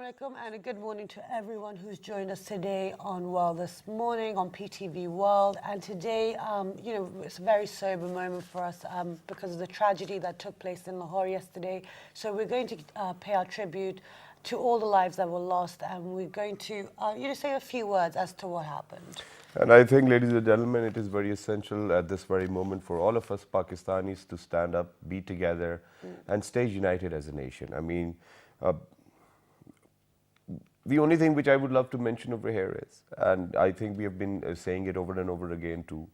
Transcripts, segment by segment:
Assalamualaikum and a good morning to everyone who's joined us today on Well This Morning on PTV World. And today, it's a very sober moment for us because of the tragedy that took place in Lahore yesterday. So we're going to pay our tribute to all the lives that were lost, and we're going to say a few words as to what happened. And I think, ladies and gentlemen, it is very essential at this very moment for all of us Pakistanis to stand up, be together, and stay united as a nation. I mean, the only thing which I would love to mention over here is, and I think we have been saying it over and over again too,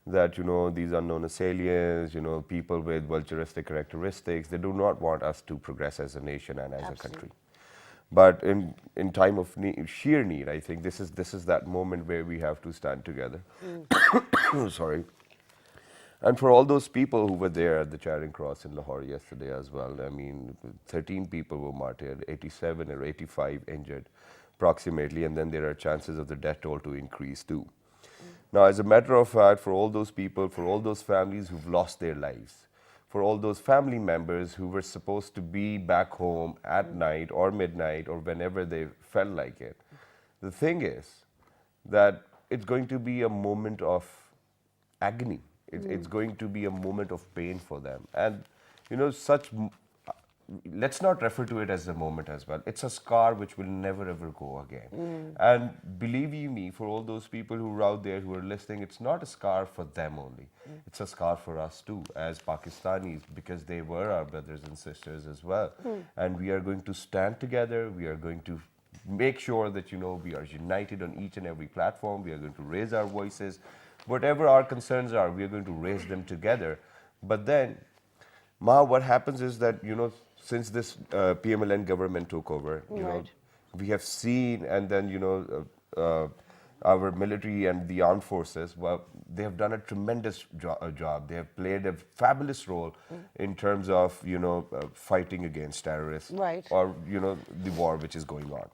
that, these unknown assailants, people with vulturistic characteristics, they do not want us to progress as a nation and as a country. But in time of sheer need, I think this is that moment where we have to stand together. Sorry. And for all those people who were there at the Charing Cross in Lahore yesterday as well, I mean, 13 people were martyred, 87 or 85 injured approximately, and then there are chances of the death toll to increase too. Now, as a matter of fact, for all those people, for all those families who've lost their lives, for all those family members who were supposed to be back home at night or midnight or whenever they felt like it, the thing is that it's going to be a moment of agony. It's going to be a moment of pain for them. And, let's not refer to it as a moment as well. It's a scar which will never ever go again. And believe you me, for all those people who are out there who are listening, it's not a scar for them only. It's a scar for us too, as Pakistanis, because they were our brothers and sisters as well. And we are going to stand together. We are going to make sure that, we are united on each and every platform. We are going to raise our voices. Whatever our concerns are, we are going to raise them together. But then, what happens is that, since this PMLN government took over, we have seen, and then, our military and the armed forces, well, they have done a tremendous job. They have played a fabulous role in terms of, fighting against terrorists or, the war which is going on.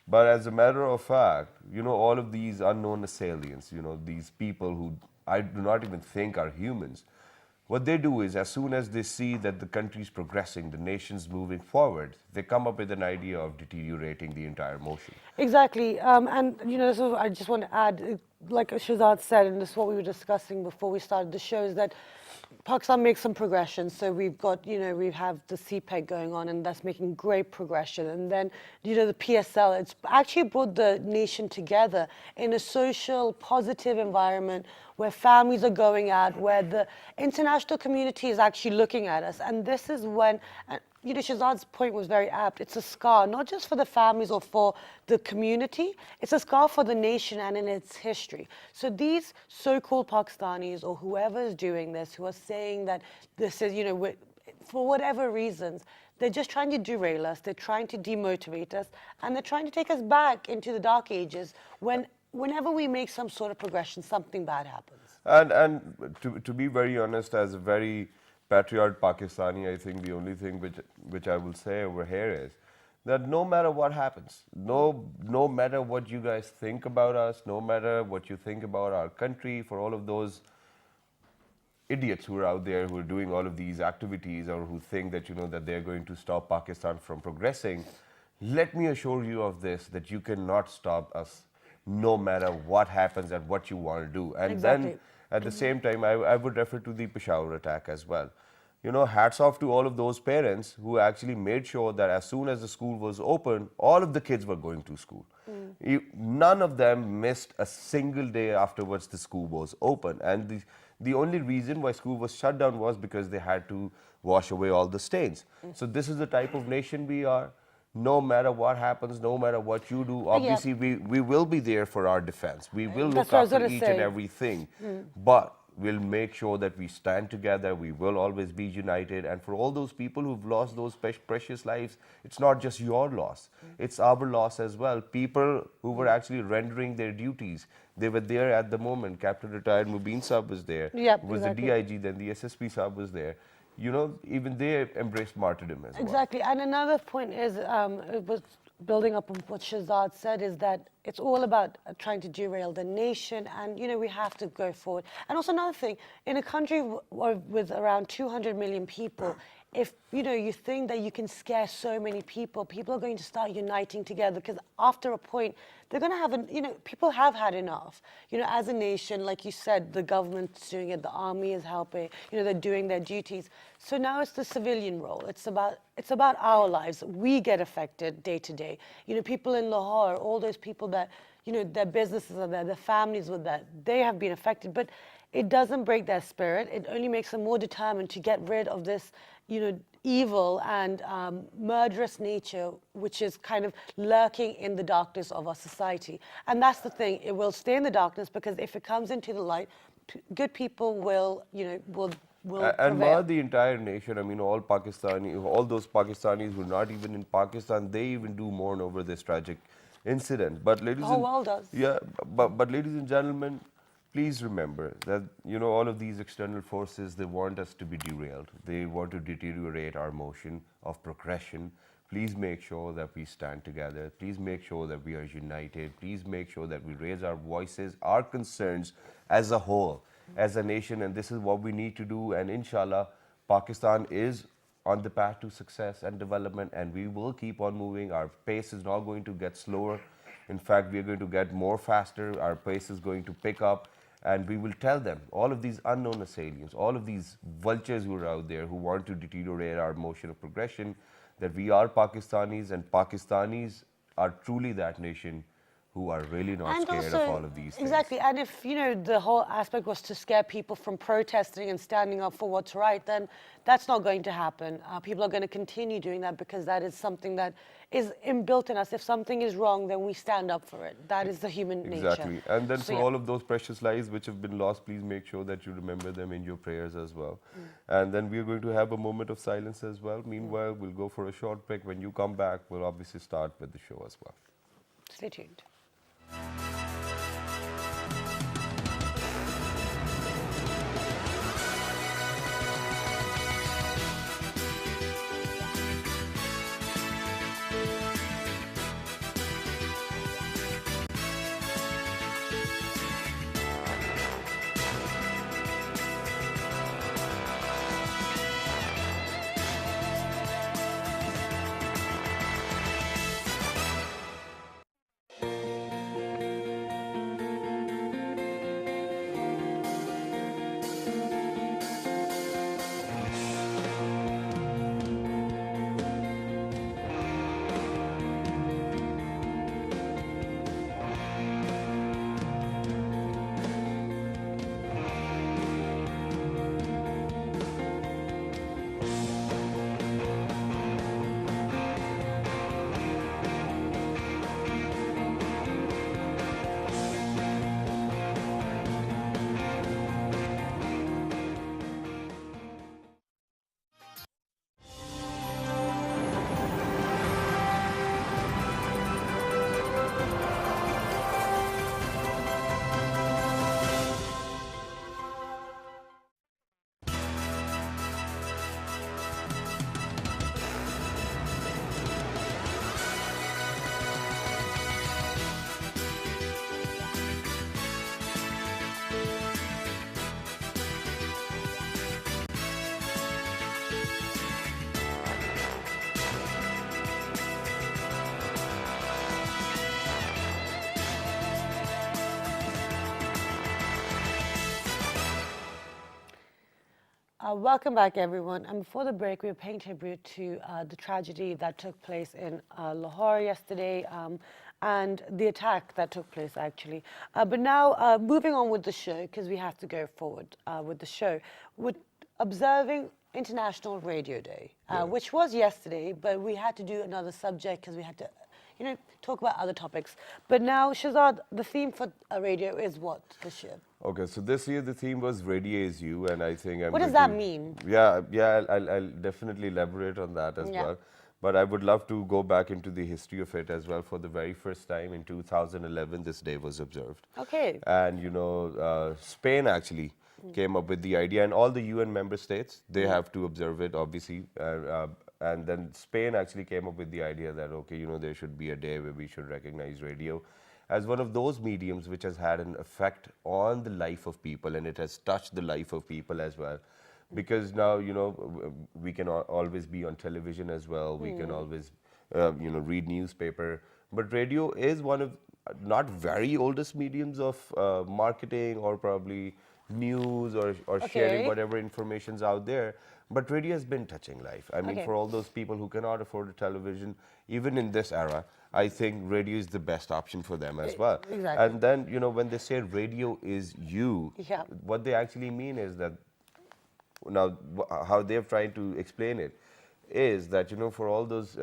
But as a matter of fact, all of these unknown assailants, these people who I do not even think are humans, what they do is, as soon as they see that the country is progressing, the nation's moving forward, they come up with an idea of deteriorating the entire motion. Exactly. So I just want to add, like Shahzad said, and this is what we were discussing before we started the show, is that Pakistan makes some progression. So we've got, we have the CPEC going on, and that's making great progression. And then, the PSL, it's actually brought the nation together in a social, positive environment where families are going out, where the international community is actually looking at us. And this is when, Shahzad's point was very apt. It's a scar, not just for the families or for the community, it's a scar for the nation and in its history. So these so-called Pakistanis or whoever is doing this, who are saying that this is, for whatever reasons, they're just trying to derail us, they're trying to demotivate us, and they're trying to take us back into the dark ages whenever we make some sort of progression, something bad happens. And to be very honest, as a very patriot Pakistani, I think the only thing which I will say over here is that no matter what happens, no matter what you guys think about us, no matter what you think about our country, for all of those idiots who are out there who are doing all of these activities or who think that, that they're going to stop Pakistan from progressing, let me assure you of this, that you cannot stop us no matter what happens and what you want to do. And then at the same time, I would refer to the Peshawar attack as well. Hats off to all of those parents who actually made sure that as soon as the school was open, all of the kids were going to school. None of them missed a single day afterwards the school was open. And the only reason why school was shut down was because they had to wash away all the stains. So this is the type of nation we are. No matter what happens, no matter what you do, obviously we will be there for our defense. We will look after each and everything. But we'll make sure that we stand together. We will always be united. And for all those people who've lost those precious lives, it's not just your loss. It's our loss as well. People who were actually rendering their duties, they were there at the moment. Captain retired Mubin Saab was there. Was the DIG, then the SSP Saab was there. Even they embraced martyrdom as well. Exactly. And another point is, it was building up on what Shahzad said, is that it's all about trying to derail the nation, and we have to go forward. And also another thing, in a country with around 200 million people, if you think that you can scare so many people, people are going to start uniting together, because after a point they're going to have people have had enough. As a nation, like you said, the government's doing it, the army is helping, they're doing their duties. So now it's the civilian role. It's about our lives. We get affected day to day. People in Lahore, all those people that their businesses are there, their families were there, they have been affected, but it doesn't break their spirit. It only makes them more determined to get rid of this, evil and murderous nature, which is kind of lurking in the darkness of our society. And that's the thing. It will stay in the darkness, because if it comes into the light, good people will And prevail. the entire nation. I mean, all those Pakistanis who are not even in Pakistan, they even do mourn over this tragic incident. But The whole world does. but ladies and gentlemen, please remember that all of these external forces, they want us to be derailed. They want to deteriorate our motion of progression. Please make sure that we stand together. Please make sure that we are united. Please make sure that we raise our voices, our concerns as a whole, as a nation, and this is what we need to do. And inshallah, Pakistan is on the path to success and development, and we will keep on moving. Our pace is not going to get slower. In fact, we are going to get more faster. Our pace is going to pick up, and we will tell them, all of these unknown assailants, all of these vultures who are out there who want to deteriorate our motion of progression, that we are Pakistanis, and Pakistanis are truly that nation who are really not And scared of all of these things. exactly, and if the whole aspect was to scare people from protesting and standing up for what's right, then that's not going to happen. People are going to continue doing that, because that is something that is inbuilt in us. If something is wrong, then we stand up for it. That is the human nature. Exactly. And then So, for yeah. all of those precious lives which have been lost, please make sure that you remember them in your prayers as well. And then we are going to have a moment of silence as well. Meanwhile, we'll go for a short break. When you come back, we'll obviously start with the show as well. Stay tuned. Welcome back, everyone. And before the break, we were paying tribute to the tragedy that took place in Lahore yesterday, and the attack that took place, actually. But now, moving on with the show, because we have to go forward with the show, with observing International Radio Day, which was yesterday, but we had to do another subject because we had to, talk about other topics. But now, Shazad, the theme for radio is what this year? Okay, so this year the theme was Radiate You, and I think I'm What does going that to- mean? Yeah, I'll definitely elaborate on that as Yeah. well. But I would love to go back into the history of it as well. For the very first time in 2011, this day was observed. Okay. And Spain actually came up with the idea, and all the UN member states, they have to observe it, obviously. And then Spain actually came up with the idea that, okay, there should be a day where we should recognize radio as one of those mediums which has had an effect on the life of people, and it has touched the life of people as well. because now, we can always be on television as well. We can always, read newspaper. But radio is one of not very oldest mediums of marketing or probably news or sharing Okay. whatever information's out there. But radio has been touching life. I mean, Okay. for all those people who cannot afford a television, even in this era, I think radio is the best option for them as well. Exactly. And then, when they say radio is you, Yeah. what they actually mean is that now how they're trying to explain it is that, for all those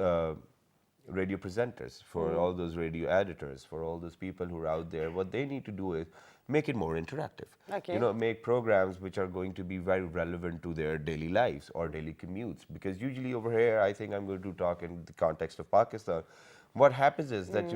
radio presenters, for all those radio editors, for all those people who are out there, what they need to do is make it more interactive. Okay. Make programs which are going to be very relevant to their daily lives or daily commutes. Because usually over here, I think I'm going to talk in the context of Pakistan. What happens is that,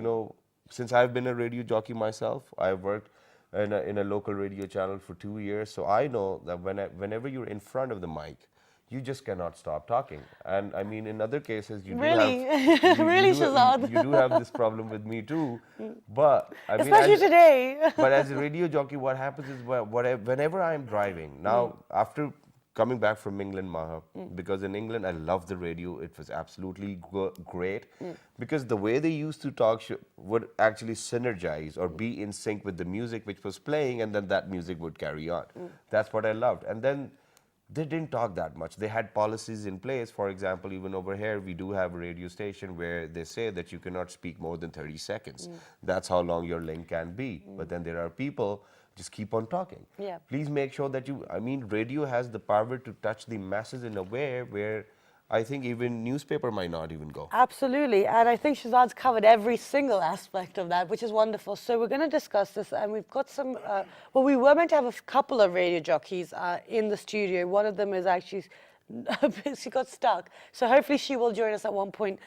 since I've been a radio jockey myself, I've worked in a local radio channel for 2 years. So I know that whenever you're in front of the mic, you just cannot stop talking. And I mean, in other cases, you Really? do have Really, Shazad? you do have this problem with me too. But I mean, Especially today. but as a radio jockey, what happens is whenever I'm driving now, after coming back from England, Maha, because in England I love the radio. It was absolutely great because the way they used to talk would actually synergize or be in sync with the music which was playing, and then that music would carry on. That's what I loved. And then they didn't talk that much. They had policies in place. For example, even over here, we do have a radio station where they say that you cannot speak more than 30 seconds. That's how long your link can be. But then there are people just keep on talking. Yeah. Please make sure that radio has the power to touch the masses in a way where I think even newspaper might not even go. Absolutely, and I think Shazad's covered every single aspect of that, which is wonderful. So we're going to discuss this, and we've got some, well, we were meant to have a couple of radio jockeys in the studio. One of them is actually, she got stuck. So hopefully she will join us at one point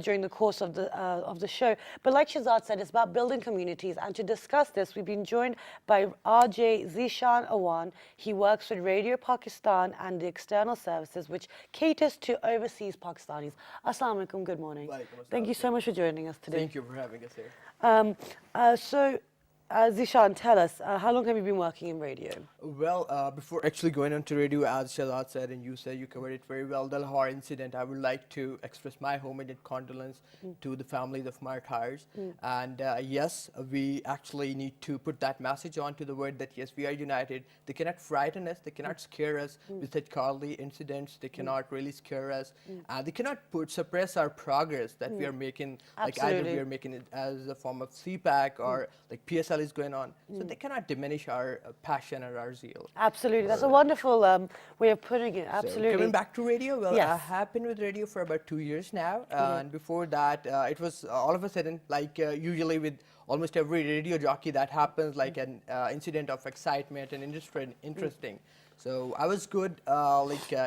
during the course of the show. But like Shazad said, it's about building communities. And to discuss this, we've been joined by RJ Zishan Awan. He works with Radio Pakistan and the External Services, which caters to overseas Pakistanis. Assalamu alaikum, good morning. Thank you so much for joining us today. Thank you for having us here. So, Zishan, tell us, how long have you been working in radio? Well, before actually going on to radio, as Shazad said and you said, you covered it very well, the Lahore incident, I would like to express my homemade condolence to the families of martyrs. And yes, we actually need to put that message on to the world that yes, we are united. They cannot frighten us, they cannot scare us with such cowardly incidents, they cannot really scare us. They cannot suppress our progress that we are making, like either we are making it as a form of CPAC or like PSL is going on. So they cannot diminish our passion or our zeal. Absolutely, that's a wonderful way of putting it, absolutely. So coming back to radio, well, Yes. I have been with radio for about 2 years now. And before that, it was all of a sudden, like usually with almost every radio jockey that happens, like an incident of excitement and interesting. So I was good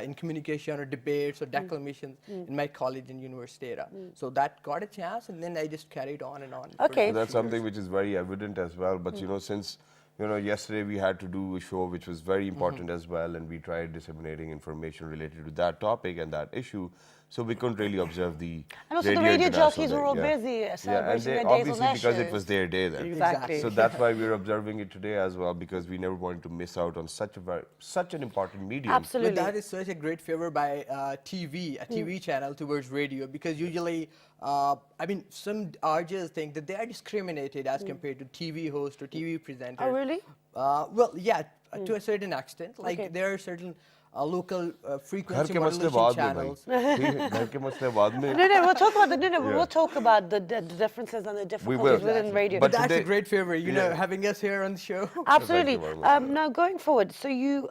in communication or debates or declamations in my college and university era. So that got a chance, and then I just carried on and on. Okay. So that's something which is very evident as well. But since yesterday we had to do a show which was very important as well, and we tried disseminating information related to that topic and that issue. So we couldn't really observe the And also the radio jockeys were all busy celebrating their days on obviously their because it shows. was their day then. Exactly. So that's why we're observing it today as well, because we never wanted to miss out on such an important medium. Absolutely. But that is such a great favor by a TV channel towards radio, because usually, some RJs think that they are discriminated as compared to TV hosts or TV presenters. Oh, really? Well, yeah, to a certain extent. Like Okay. there are certain local घर frequency के मसले modulation बाद में channels. भाई घर के मसले बाद में No, we'll talk about Yeah. we'll talk about the differences and the difficulties within radio. But But that's today- a great favor, you know, Yeah. having us here on the show. Absolutely. very much. Now, going forward, so you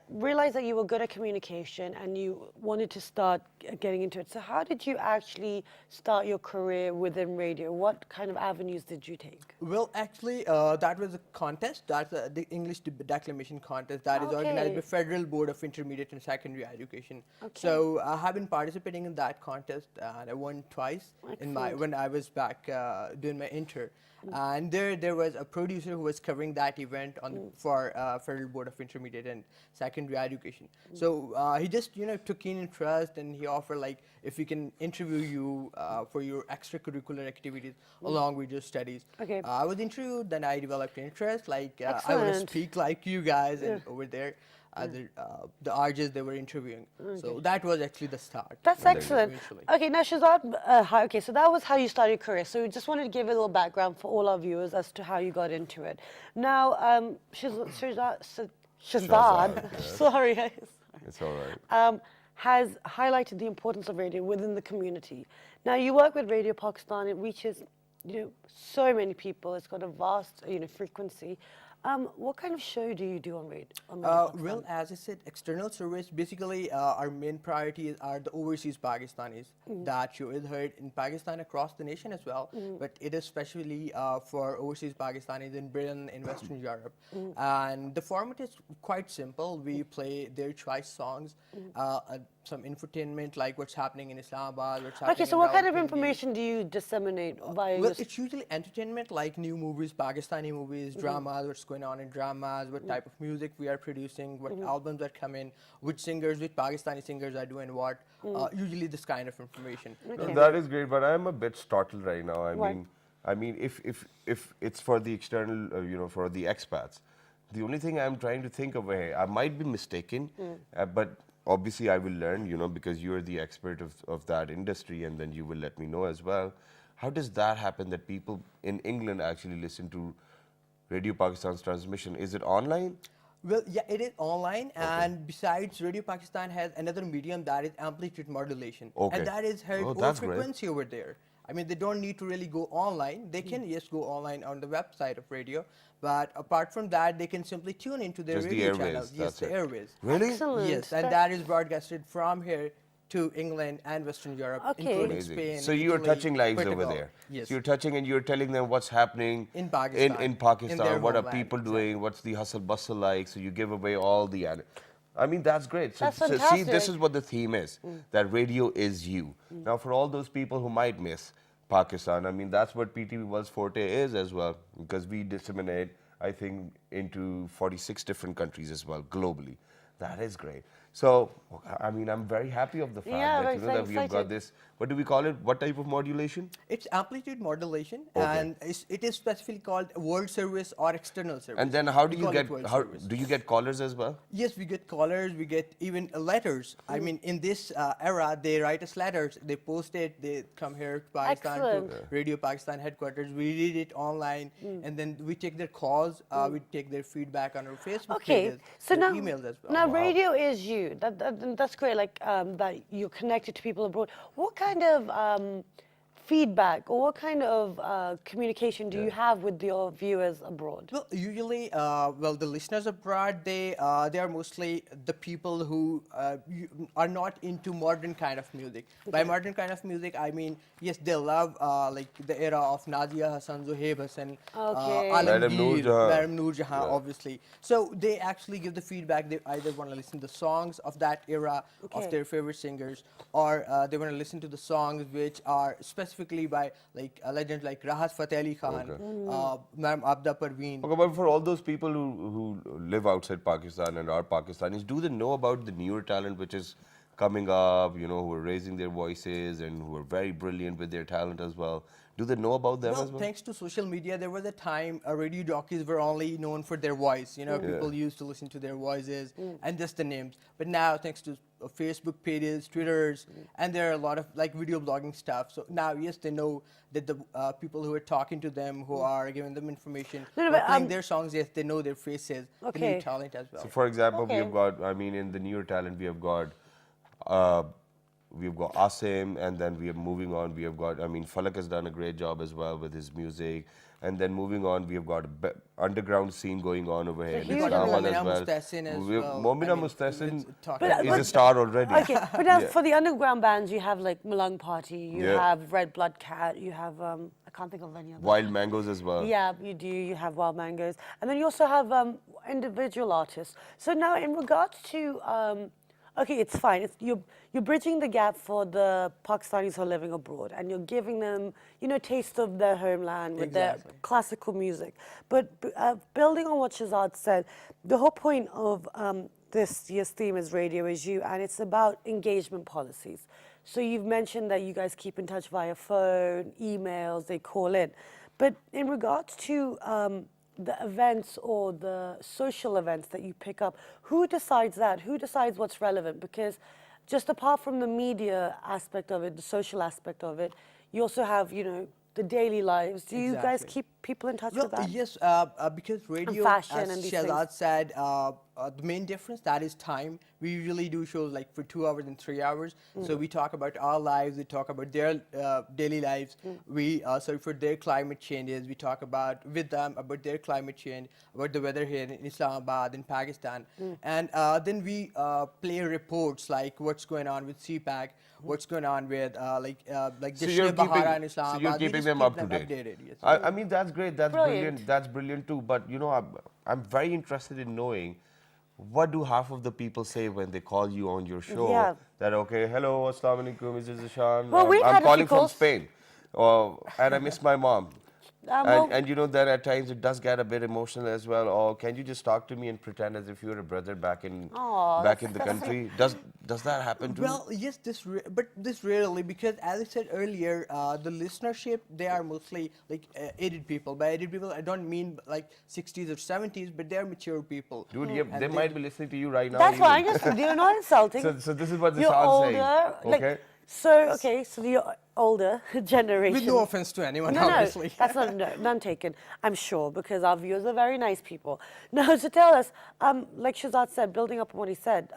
realized that you were good at communication and you wanted to start getting into it. So how did you actually start your career within radio? What kind of avenues did you take? Well, actually, that was a contest. That's the English declamation contest that is organized by Okay. Federal Board of Intermediate and Secondary Education. Okay. So I have been participating in that contest, and I won twice Excellent. when I was back doing my inter. And there was a producer who was covering that event for Federal Board of Intermediate and Secondary Education. So he just took keen interest, and he offered like if we can interview you for your extracurricular activities along with your studies. Okay. I was interviewed, then I developed interest. Like I want to Excellent. speak like you guys and over there. the RJs they were interviewing. So that was actually the start. That's excellent. Eventually. Okay, now Shazad, okay, so that was how you started your career. So we just wanted to give a little background for all our viewers as to how you got into it. Now, Shazad, yes. sorry, guys. It's all right. Has highlighted the importance of radio within the community. Now, you work with Radio Pakistan. It reaches, so many people. It's got a vast, frequency. What kind of show do you do on Radio Pakistan? Well, as I said, external service, basically our main priorities are the overseas Pakistanis. That show is heard in Pakistan across the nation as well, but it is especially for overseas Pakistanis in Britain, in Western Europe. And the format is quite simple. We play their choice songs, some infotainment like what's happening in Islamabad, what's happening Okay, so in what kind of Rawalpindi. information do you disseminate via Well, your it's usually entertainment like new movies, Pakistani movies, dramas, what's going on in dramas, what type of music we are producing, what albums are coming, which singers, which Pakistani singers are doing what. Usually this kind of information. No, that is great, but I'm a bit startled right now. Why? I mean, if it's for the external, for the expats, the only thing I'm trying to think of here, I might be mistaken, but obviously I will learn, because you're the expert of that industry, and then you will let me know as well. How does that happen that people in England actually listen to Radio Pakistan's transmission? Is it online? Well, yeah, it is online, and besides, Radio Pakistan has another medium that is amplitude modulation, Okay. and that is heard Oh, over that's great. frequency over there. I mean, they don't need to really go online. They can just go online on the website of radio, but apart from that, they can simply tune into their Just the radio airways, channels. Yes, that's the it. airways. Really? Excellent. Yes, and that is broadcasted from here to England and Western Europe, Okay. including Amazing. Spain. So you're Italy, touching lives Portugal. over there. Yes. So you're touching and you're telling them what's happening In Pakistan, In in Pakistan. their What are homeland, people exactly. doing? What's the hustle bustle like? So you give away all the. I mean, that's great. That's see, this fantastic. is what the theme is. That radio is you. Now, for all those people who might miss Pakistan, I mean, that's what PTV World's forte is as well, because we disseminate, I think, into 46 different countries as well, globally. That is great. So, I mean, I'm very happy of the fact Yeah, that, very that we've got excited. this, what do we call it? What type of modulation? It's amplitude modulation, Okay. and it is specifically called world service or external service. And then how do We you call get, it world how service. do you get callers as well? Yes, we get callers, we get even letters. I mean, in this era, they write us letters, they post it, they come here to Pakistan, Excellent. to Radio Pakistan headquarters, we read it online, and then we take their calls, we take their feedback on our Facebook Okay, pages, so their now, emails as well. now radio is you. That's great. Like that you're connected to people abroad. What kind of feedback or what kind of communication do you have with your viewers abroad? Well, usually, the listeners abroad, they are mostly the people who are not into modern kind of music. By modern kind of music, I mean, yes, they love like the era of Nadia Hassan, Zohaib Hassan, Okay. Madam Noor Alamgir, Jahan. Madam Noor Jahan, obviously. So they actually give the feedback. They either want to listen to the songs of that era Okay. of their favorite singers, or they want to listen to the songs which are specifically by like legends like Rahat Fateh Ali Khan, Madam Abda Parveen. Okay, but for all those people who live outside Pakistan and are Pakistanis, do they know about the newer talent which is coming up, who are raising their voices and who are very brilliant with their talent as well? Do they know about them Well, as well? thanks to social media, there was a time radio jockeys were only known for their voice. People used to listen to their voices and just the names. But now, thanks to Facebook pages, Twitters, and there are a lot of like video blogging stuff. So now, yes, they know that the people who are talking to them, who are giving them information, No, who but, are playing their songs, yes, they know their faces, the Okay. new talent as well. So, for example, we Okay. have got, I mean, in the newer talent, we've got Asim, and then we are moving on. We have got, I mean, Falak has done a great job as well with his music. And then moving on, we have got underground scene going on over here in huge Islamabad Momina as well. Mustahsin as We have- well. Momina I mean, Mustahsin it's talking But- is but- a star already. Okay, but now Yeah. for the underground bands, you have like Malang Party, you Yeah. have Red Blood Cat, you have I can't think of any other. Wild Mangoes as well. Yeah, you do. You have Wild Mangoes, and then you also have individual artists. So now, in regards to, okay, it's fine. You're bridging the gap for the Pakistanis who are living abroad, and you're giving them, taste of their homeland with their Exactly. classical music. But building on what Shazad said, the whole point of this year's theme is Radio is You, and it's about engagement policies. So you've mentioned that you guys keep in touch via phone, emails, they call in. But in regards to the events or the social events that you pick up, who decides that? Who decides what's relevant? Because just apart from the media aspect of it, the social aspect of it, you also have, the daily lives. Do you guys Exactly. keep people in touch Well, with that? yes, because radio, fashion as and these Shahzad things. said, the main difference, that is time. We usually do shows like for 2 hours and 3 hours. So we talk about our lives, we talk about their daily lives. We so for their climate changes, we talk about with them about their climate change, about the weather here in Islamabad, in Pakistan, and then we play reports like what's going on with CPAC, what's going on with like So the you're Shea Bahara keeping, in so you're Islamabad. We keeping just them keep up to them date. updated. Yes. I mean, that's great. That's Brilliant. brilliant. That's brilliant too. But I'm very interested in knowing what do half of the people say when they call you on your show? Yeah. That okay, hello, assalamu alaikum, this is Ishan. Well, we've I'm had a few calling from calls. Spain, and I miss my mom. Well, And then at times it does get a bit emotional as well. Or can you just talk to me and pretend as if you're a brother back in Aw, the country? Does that happen too? Well, yes, but this rarely, because as I said earlier, the listenership, they are mostly like aged people. By aged people, I don't mean like 60s or 70s, but they are mature people. Dude, yeah, And they might be listening to you right now. that's fine. even. You're not insulting. So this is what this You're is saying. older. Okay. So the older generation. with no offense to anyone, No, obviously. that's not none taken. I'm sure because our viewers are very nice people. Now, to tell us, like Shahzad said, building up on what he said,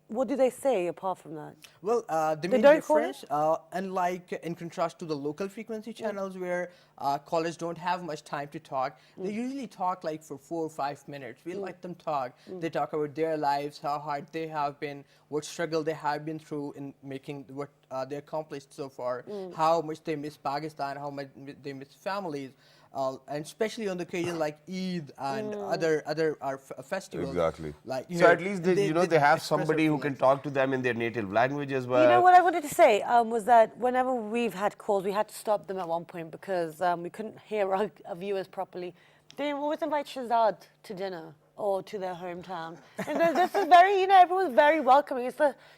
what do they say apart from that? Well, the They main don't call difference, unlike in contrast to the local frequency channels where callers don't have much time to talk, they usually talk like for 4 or 5 minutes. We let them talk. They talk about their lives, how hard they have been, what struggle they have been through in making what they accomplished so far, how much they miss Pakistan, how much they miss families. And especially on the occasion like Eid and other festivals. Exactly. Like So at least they have express somebody their who can feelings. talk to them in their native language as well. You know what I wanted to say was that whenever we've had calls, we had to stop them at one point because we couldn't hear our viewers properly. They always invite Shahzad to dinner or to their hometown. And this is very, everyone's very welcoming.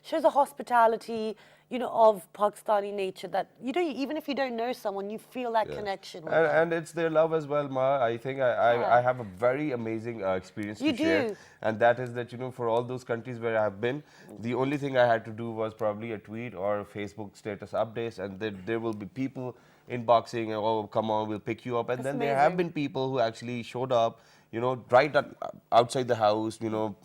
Shows the hospitality, of Pakistani nature that, even if you don't know someone, you feel that connection with them. And it's their love as well, Ma. I think I have a very amazing experience You to share. do. And that is that, for all those countries where I have been, the only thing I had to do was probably a tweet or Facebook status updates, and there will be people inboxing, oh, come on, we'll pick you up. And That's then there have amazing. been people who actually showed up, right outside the house,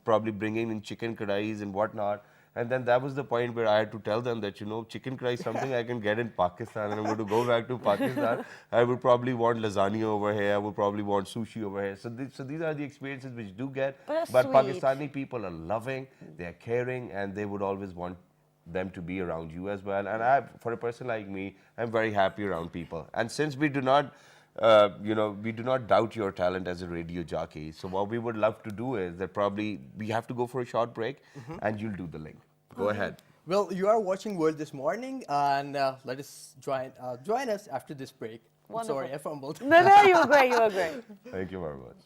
probably bringing in chicken kadais and whatnot. And then that was the point where I had to tell them that, chicken curry is something I can get in Pakistan, and I'm going to go back to Pakistan. I would probably want lasagna over here. I would probably want sushi over here. So these are the experiences which you do get. But that's But sweet. Pakistani people are loving, they are caring, and they would always want them to be around you as well. And for a person like me, I'm very happy around people. And since we do not we do not doubt your talent as a radio jockey. So what we would love to do is that probably we have to go for a short break, and you'll do the link. Go ahead. Well, you are watching World This Morning, and let us join us after this break. I'm sorry, I fumbled. No, you were great. You were great. Thank you very much.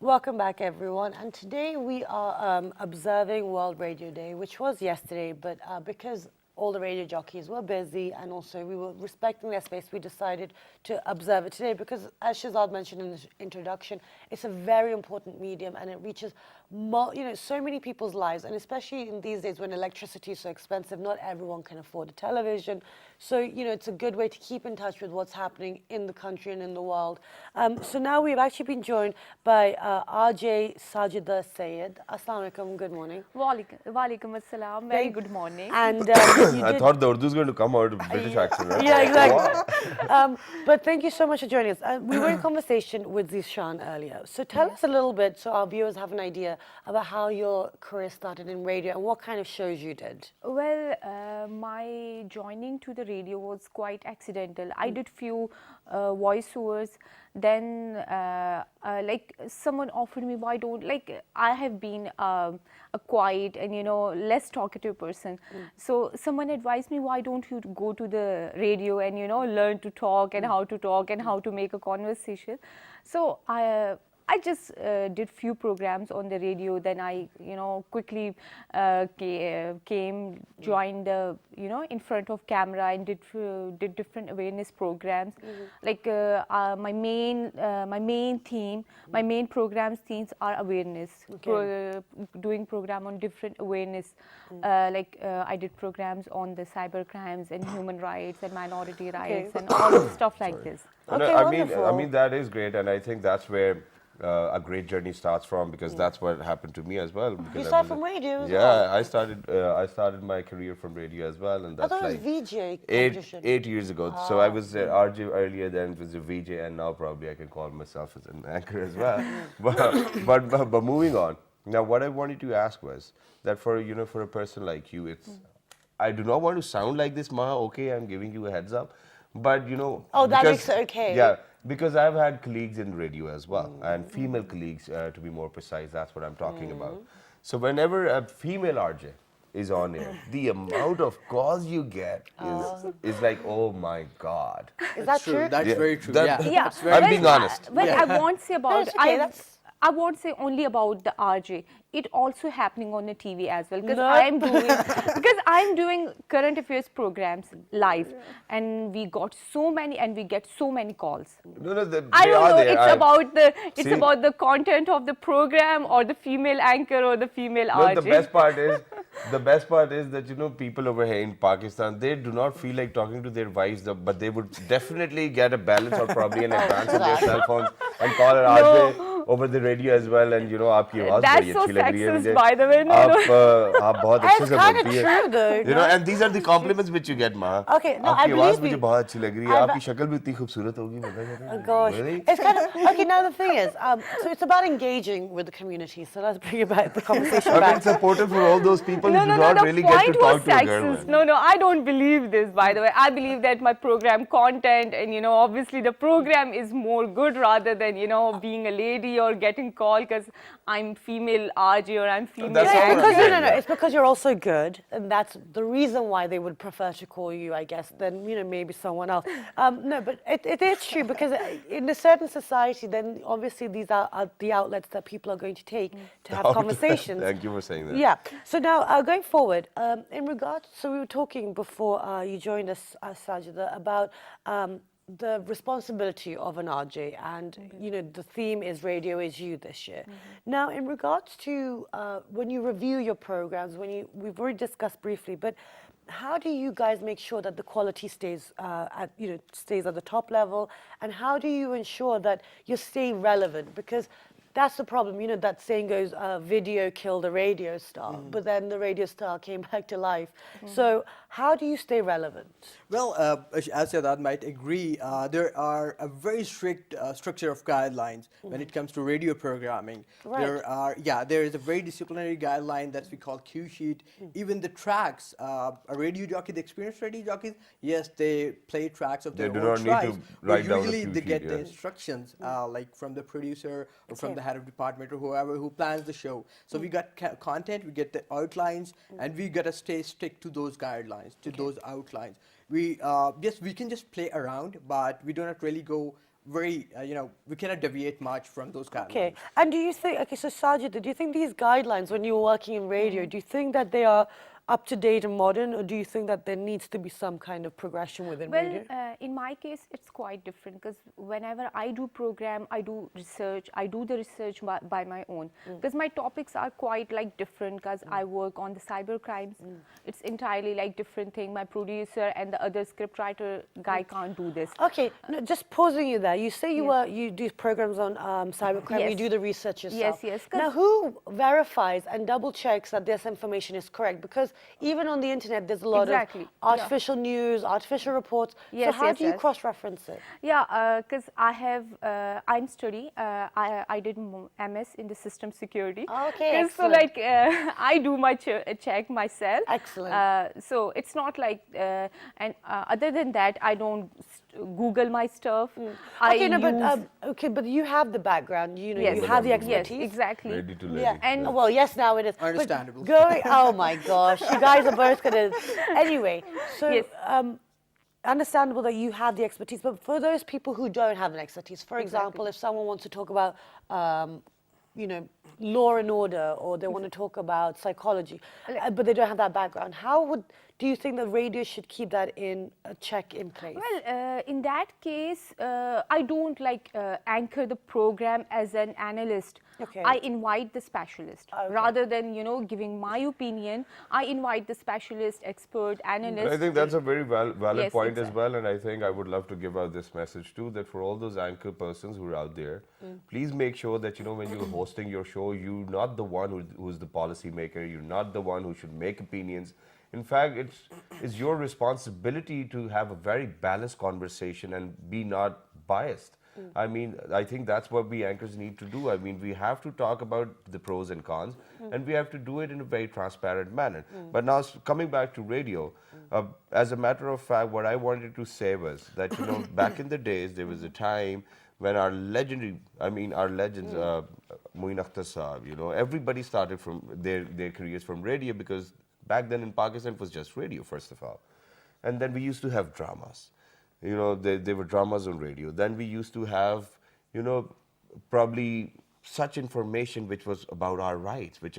Welcome back, everyone. And today we are observing World Radio Day, which was yesterday, but because all the radio jockeys were busy and also we were respecting their space, we decided to observe it today because, as Shazad mentioned in the introduction, it's a very important medium and it reaches so many people's lives, and especially in these days when electricity is so expensive, not everyone can afford a television. So, it's a good way to keep in touch with what's happening in the country and in the world. So now we've actually been joined by RJ Sajida Sayed. Assalamu alaikum, good morning. Walaikum assalam. Very good morning. And I thought the Urdu is going to come out with British accent, right? yeah, exactly. But thank you so much for joining us. We were in conversation with Zishan earlier. So tell us a little bit, so our viewers have an idea about how your career started in radio and what kind of shows you did. Well, my joining to the radio was quite accidental. I did few voiceovers. Then, like someone offered me, why don't I have been a quiet and less talkative person. So someone advised me, why don't you go to the radio and learn to talk and how to make a conversation. So I just did few programs on the radio. Then I, quickly came, joined, in front of camera and did different awareness programs. Like my main theme, my main programs themes are awareness. Doing program on different awareness. I did programs on the cyber crimes and human rights and minority rights and all stuff like this. Okay, I mean that is great, and I think that's where a great journey starts from, because that's what happened to me as well. You started from radio as well? Yeah, I started my career from radio as well, and that's I thought like it was VJ eight competition. years ago. So I was RJ earlier, then was a VJ, and now probably I can call myself as an anchor as well. but moving on. Now, what I wanted to ask was that for a person like you, it's I do not want to sound like this, Ma. Okay, I'm giving you a heads up, but Oh, that makes it okay. Yeah. Because I've had colleagues in radio as well, and female colleagues, to be more precise, that's what I'm talking about. So whenever a female RJ is on air, the amount of calls you get is like, oh my God. Is that true? That's very true. That- Yeah. Yeah, I'm being honest. Well, I won't say about. That's okay, I won't say only about the RJ. It also happening on the TV as well, because No. I'm doing current affairs programs live, and we get so many calls. No, I they don't are know. there. It's See- about the content of the program or the female anchor or the female No, RJ. the best part is that people over here in Pakistan, they do not feel like talking to their wives, but they would definitely get a balance or probably an advance on their cell phones and call an RJ over the radio as well, and आपकी आवाज That's बड़ी so अच्छी लग रही है sexist, मुझे। by the way. No, आप बहुत अच्छे It's से kind of बोलती है। true, though. And these are the compliments which you get, Ma. Okay, no, I आपकी आवाज believe मुझे you. बहुत अच्छी लग रही है, I've- आपकी शक्ल भी इतनी खूबसूरत होगी, पता है? Oh gosh, Really? it's kind of okay. Now the thing is, so it's about engaging with the community. So let's bring about the conversation I mean, back. it's important for all those people No, who no, do no, not the really get to point was talk to a girl. sexist. Man. No, I don't believe this, by the way. I believe that my program content and, obviously the program is more good rather than, being a lady or getting called because I'm female RJ or I'm female That's Yeah, all anchor. I'm because saying, no, yeah. it's because you're also good, and that's the reason why they would prefer to call you, I guess, than maybe someone else. No, but it is true because in a certain society, then obviously these are the outlets that people are going to take to have conversations. Thank you for saying that. Yeah. So now going forward, in regards, so we were talking before you joined us, Sajida, about the responsibility of an RJ, and the theme is Radio Is You this year. Now, in regards to when you review your programs, we've already discussed briefly, but how do you guys make sure that the quality stays stays at the top level, and how do you ensure that you're staying relevant? Because that's the problem, that saying goes, video killed the radio star, but then the radio star came back to life. So how do you stay relevant? Well, as Shadad might agree, there are a very strict structure of guidelines when it comes to radio programming. Right. There is a very disciplinary guideline that we call Q sheet. Even the tracks, a radio jockey, the experienced radio jockeys, yes, they play tracks of their They own do not need to choice, but write down a usually cue they sheet, get the yeah. instructions like from the producer or from the head of department or whoever who plans the show. So we got content, we get the outlines, and we gotta stick to those guidelines, to those outlines. We yes, we can just play around, but we do not really go very, we cannot deviate much from those guidelines. Okay. And do you think, okay, so Sajid, do you think these guidelines, when you're working in radio, do you think that they are up to date and modern, or do you think that there needs to be some kind of progression within Well, radio? in my case, it's quite different because whenever I do program, I do research. I do the research by my own because my topics are quite like different because I work on the cyber crimes. It's entirely like different thing. My producer and the other scriptwriter guy can't do this. Okay, no, just pausing you there. You say you do programs on cybercrime, you Yes. do the research yourself. Yes, 'cause- Now, who verifies and double checks that this information is correct? Because even on the internet, there's a lot Exactly, of yeah. artificial news, artificial reports. So Yes, how yes, do you yes. cross-reference it? Yeah, because I have, I'm study. I did MS in the system security. Okay, 'Cause so excellent. like I do my check myself. Excellent. So it's not like, and other than that, I don't Google my stuff. I Okay, no, use, but you have the background. You know, yes, you have the yes, expertise. exactly. Ready to let Yeah, it and go. well, yes, now it is. But Understandable. Going, oh my gosh, you guys are both gonna. Anyway, so Yes. understandable that you have the expertise, but for those people who don't have an expertise, for example, if someone wants to talk about, law and order, or they want to talk about psychology, but they don't have that background, do you think that radio should keep that in a check in place? Well, in that case, I don't like anchor the program as an analyst. Okay. I invite the specialist Okay. rather than giving my opinion. I invite the specialist, expert, analyst. I think that's a very valid Yes, point as exactly. well, and I think I would love to give out this message too, that for all those anchor persons who are out there, please make sure that when you're hosting your show, you're not the one who's the policy maker, you're not the one who should make opinions. In fact, it's your responsibility to have a very balanced conversation and be not biased. I mean, I think that's what we anchors need to do. I mean, we have to talk about the pros and cons, and we have to do it in a very transparent manner. But now, coming back to radio, as a matter of fact, what I wanted to say was that, back in the days, there was a time when our legends, Moin Akhtar Saab, everybody started from their careers from radio, because back then in Pakistan it was just radio, first of all. And then we used to have dramas. There were dramas on radio. Then we used to have, probably such information which was about our rights, which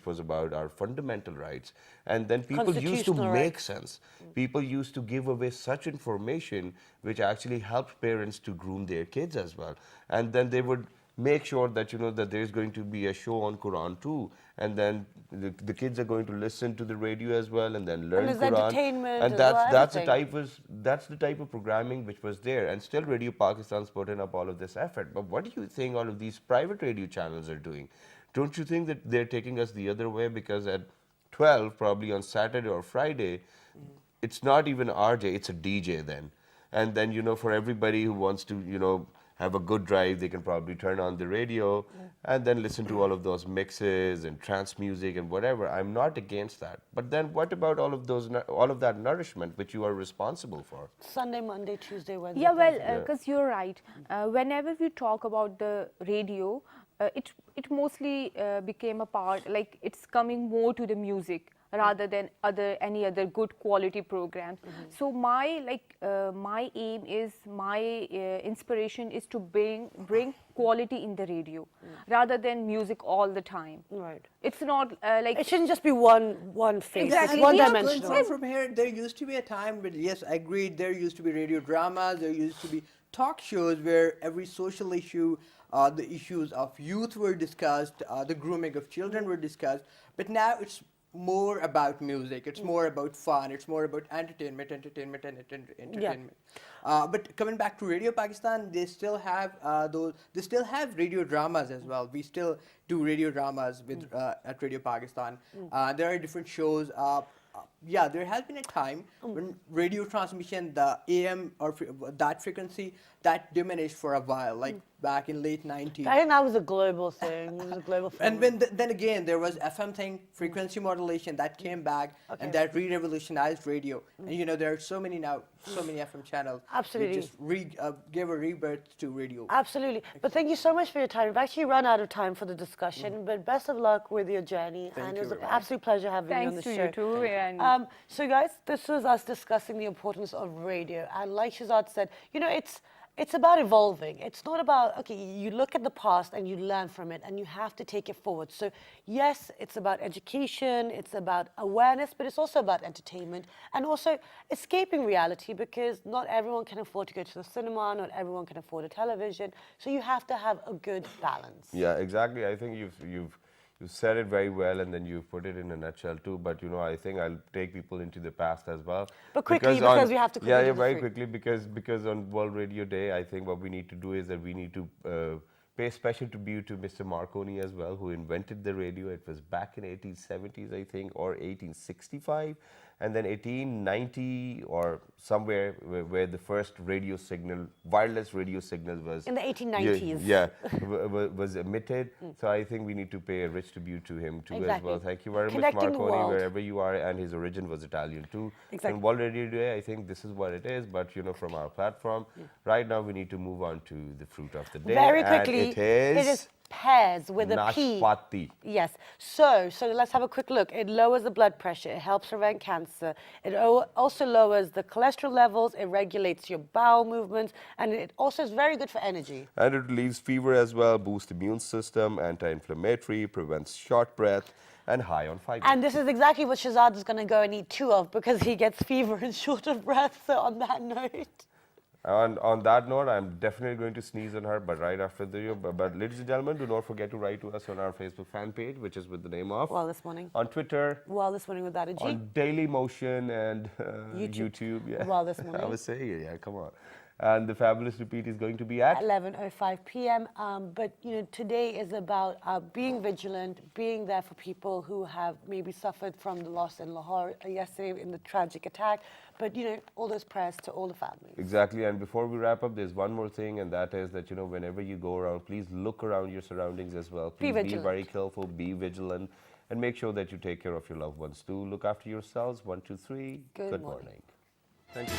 was about our fundamental rights. And then people used to Constitutional make rights. sense. People used to give away such information which actually helped parents to groom their kids as well. And then they would make sure that that there's going to be a show on Quran too, and then the kids are going to listen to the radio as well, and then learn there's Quran. entertainment And as well, that's everything. that's the type of programming which was there, and still Radio Pakistan's putting up all of this effort. But what do you think all of these private radio channels are doing? Don't you think that they're taking us the other way? Because at 12, probably on Saturday or Friday, it's not even RJ, it's a DJ then. And then, for everybody who wants to, have a good drive, they can probably turn on the radio and then listen to all of those mixes and trance music and whatever. I'm not against that. But then what about all of that nourishment which you are responsible for? Sunday, Monday, Tuesday, Wednesday. Yeah, well, Thursday. because you're right. Whenever we talk about the radio, it mostly became a part, like it's coming more to the music rather than any other good quality programs. So my aim is, my inspiration is to bring quality in the radio rather than music all the time. Right. It's not like It shouldn't just be one face. Exactly. It's one Yeah, Going dimensional. on from here, there used to be a time when, yes, I agreed, there used to be radio dramas, there used to be talk shows where every social issue, the issues of youth were discussed, the grooming of children were discussed, but now it's more about music, it's more about fun, it's more about entertainment. But coming back to Radio Pakistan, they still have radio dramas as well. We still do radio dramas with at Radio Pakistan. There are different shows. There has been a time when radio transmission, the AM or that frequency, that diminished for a while, like back in late 90s. I think that was a global thing. It was a global And phenomenon. then again, there was FM thing, frequency modulation, that came back, and that re-revolutionized radio. And there are so many FM channels. Absolutely. They just gave a rebirth to radio. Absolutely. But thank you so much for your time. We've actually run out of time for the discussion, but best of luck with your journey. Thank and you it was an very much. absolute pleasure having you on thanks the to show. you too. And So guys, this was us discussing the importance of radio. And like Shazad said, it's about evolving. It's not about, okay, you look at the past and you learn from it and you have to take it forward. So yes, it's about education, it's about awareness, but it's also about entertainment and also escaping reality, because not everyone can afford to go to the cinema, not everyone can afford a television. So you have to have a good balance. Yeah, exactly. I think you said it very well, and then you've put it in a nutshell too. But I think I'll take people into the past as well. But quickly, because we have to yeah, quickly do the very free. quickly, because on World Radio Day, I think what we need to do is that we need to pay special tribute to Mr. Marconi as well, who invented the radio. It was back in 1870s, I think, or 1865. And then 1890 or somewhere where the first radio signal, wireless radio signal was... In the 1890s. Yeah, was emitted. So I think we need to pay a rich tribute to him too as Exactly. well. Thank you very much, Connecting the Marconi, world. wherever you are. And his origin was Italian too. Exactly. And World Radio Day, I think this is what it is. But from our platform, right now we need to move on to the fruit of the day. Very and quickly, it is pears with a P. Nashpati. Yes. So let's have a quick look. It lowers the blood pressure. It helps prevent cancer. It also lowers the cholesterol levels. It regulates your bowel movements, and it also is very good for energy. And it relieves fever as well, boosts immune system, anti-inflammatory, prevents short breath, and high on fiber. And this is exactly what Shahzad is going to go and eat 2 of, because he gets fever and short of breath. So on that note. And on that note, I'm definitely going to sneeze on her, but right after the video. But ladies and gentlemen, do not forget to write to us on our Facebook fan page, which is with the name of... Well, this morning. On Twitter. Well, this morning without a G. On Daily Motion and YouTube. Yeah. Well, this morning. I was saying it, yeah, come on. And the fabulous repeat is going to be at 11:05 p.m. But today is about being vigilant, being there for people who have maybe suffered from the loss in Lahore yesterday in the tragic attack. But all those prayers to all the families. Exactly. And before we wrap up, there's one more thing, and that is that whenever you go around, please look around your surroundings as well. Please be very careful, be vigilant, and make sure that you take care of your loved ones too. Look after yourselves. 1, 2, 3. Good morning. Thank you.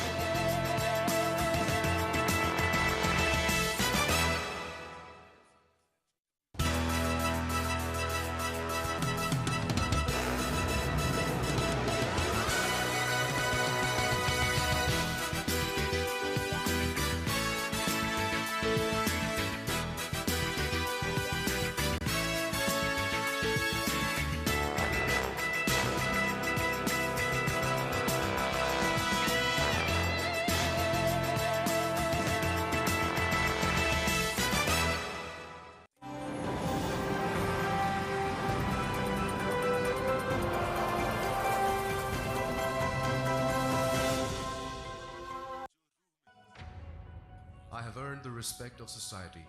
I have earned the respect of society